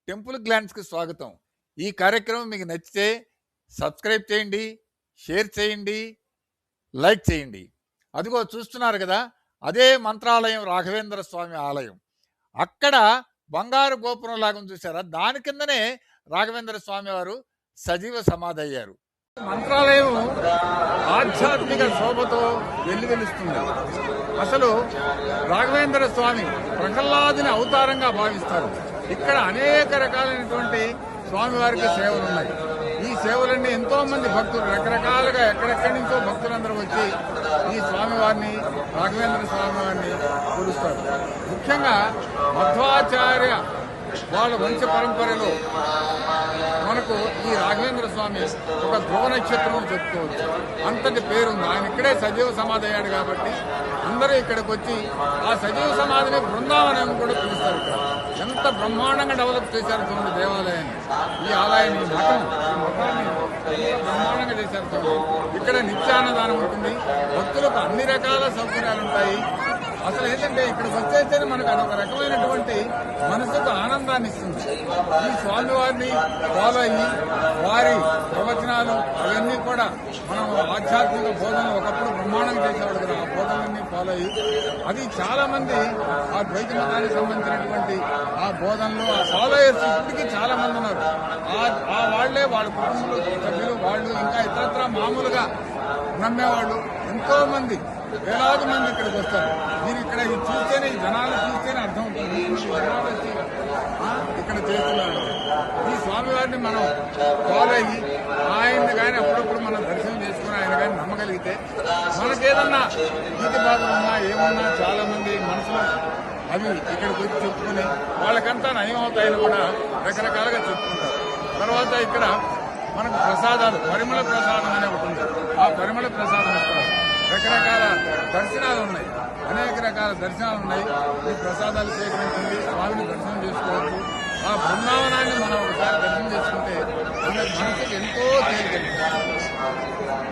Temple గ్లాన్స్కి స్వాగతం. ఈ కార్యక్రమం మీకు నచ్చితే సబ్స్క్రైబ్ చేయండి, షేర్ చేయండి, లైక్ చేయండి. అదిగో చూస్తున్నారు కదా, అదే మంత్రాలయం రాఘవేంద్ర స్వామి ఆలయం. అక్కడ బంగారు గోపురం లాగా చూసారా, దాని కిందనే రాఘవేంద్ర స్వామి వారు సజీవ సమాధి అయ్యారు. మంత్రాలయం ఆధ్యాత్మిక శోభతో వెల్లువెలుస్తుంది. అసలు రాఘవేంద్ర స్వామి ప్రహ్లాదుని అవతారంగా భావిస్తారు. ఇక్కడ అనేక రకాలైనటువంటి స్వామివారికి సేవలు ఉన్నాయి. ఈ సేవలన్నీ ఎంతో మంది భక్తులు రకరకాలుగా ఎక్కడెక్కడి నుంచో భక్తులందరూ వచ్చి ఈ స్వామివారిని రాఘవేంద్ర స్వామివారిని కొలుస్తారు. ముఖ్యంగా మధ్వాచార్య వాళ్ళ వంశ పరంపరలో మనకు ఈ రాఘవేంద్ర స్వామి ఒక ధ్రువ నక్షత్రం చెప్పుకోవచ్చు. అంతటి పేరుంది. ఆయన ఇక్కడే సజీవ సమాధి అయ్యాడు కాబట్టి అందరూ ఇక్కడికి వచ్చి ఆ సజీవ సమాధిని బృందావనం కూడా పిలుస్తారు. ఇక్కడ ఎంత బ్రహ్మాండంగా డెవలప్ చేశారు చూడండి దేవాలయాన్ని. ఈ ఆలయాన్ని మఠాన్ని బ్రహ్మాండంగా చేశారు చూడండి. ఇక్కడ నిత్యాన్నదానం ఉంటుంది. భక్తులకు అన్ని రకాల సౌకర్యాలు ఉంటాయి. అసలు ఏంటంటే ఇక్కడికి వచ్చేసరికి మనకు అదొక రకమైనటువంటి మనసుకు ఆనందాన్ని ఇస్తుంది. ఈ స్వామివారిని ఫాలో అయ్యి వారి ప్రవచనాలు అవన్నీ కూడా మనం ఆధ్యాత్మిక బోధనలు ఒకప్పుడు బ్రహ్మాండం చేసేవాడు కదా, ఆ బోధనలన్నీ ఫాలో అయ్యి అది చాలా మంది ఆ ద్వైత మతానికి సంబంధించినటువంటి ఆ బోధనలు ఆ ఫాలోయర్స్ ఇప్పటికీ చాలా మంది ఉన్నారు. ఆ వాళ్లే వాళ్ళ కుటుంబంలో సభ్యులు వాళ్ళు ఇంకా ఇతరత్ర మామూలుగా నమ్మేవాళ్ళు ఎంతో మంది వేలాది మంది ఇక్కడికి వస్తారు. మీరు ఇక్కడ చూస్తేనే ఈ జనాలు చూస్తేనే అర్థం అవుతుంది. జనాలు వచ్చి ఇక్కడ చేస్తున్నారు. ఈ స్వామివారిని మనం ఫాలో అయ్యి ఆయన్ని కానీ అప్పుడప్పుడు మనం దర్శనం చేసుకుని ఆయన కానీ నమ్మగలిగితే మనకేదన్నా నీతి బాధలు ఉన్నా ఏమన్నా చాలా మంది మనసులో అవి ఇక్కడికి వచ్చి చెప్పుకుని వాళ్ళకంతా నయం అవుతాయని కూడా రకరకాలుగా చెప్పుకుంటారు. తర్వాత ఇక్కడ మనకు ప్రసాదాలు పరిమళ ప్రసాదం అనే ఒకటి ఉంది. ఆ పరిమళ ప్రసాదం ఇస్తారు. రకరకాల దర్శనాలు ఉన్నాయి, అనేక రకాల దర్శనాలు ఉన్నాయి. ఈ ప్రసాదాలు సేకరించండి, స్వామిని దర్శనం చేసుకోవచ్చు. ఆ బృందావనాన్ని మనం ఒకసారి దర్శనం చేసుకుంటే మనకి మనసుకి ఎంతో తేలిక.